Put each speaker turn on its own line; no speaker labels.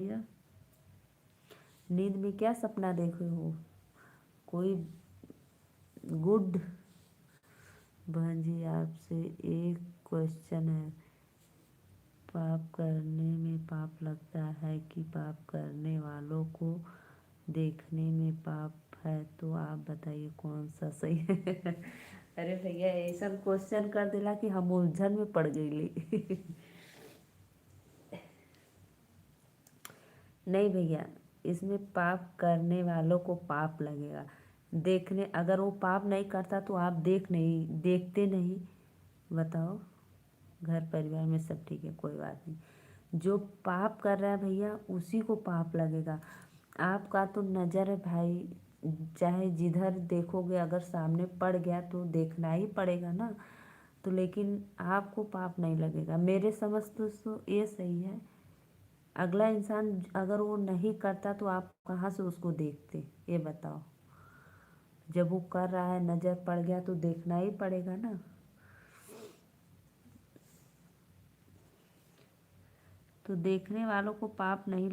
भैया, नींद में क्या सपना देखे हो? कोई गुड? बहन जी आपसे एक क्वेश्चन है, पाप करने में पाप लगता है कि पाप करने वालों को देखने में पाप है, तो आप बताइए कौन सा सही है? अरे भैया ऐसा क्वेश्चन कर दिला कि हम उलझन में पड़ गईली। नहीं भैया, इसमें पाप करने वालों को पाप लगेगा। देखने अगर वो पाप नहीं करता तो आप देखते नहीं। बताओ, घर परिवार में सब ठीक है, कोई बात नहीं। जो पाप कर रहा है भैया उसी को पाप लगेगा। आपका तो नज़र है भाई, चाहे जिधर देखोगे अगर सामने पड़ गया तो देखना ही पड़ेगा ना। तो लेकिन आपको पाप नहीं लगेगा, मेरे समझ तो ये सही है। अगला इंसान अगर वो नहीं करता तो आप कहाँ से उसको देखते, ये बताओ। जब वो कर रहा है नज़र पड़ गया तो देखना ही पड़ेगा ना। तो देखने वालों को पाप नहीं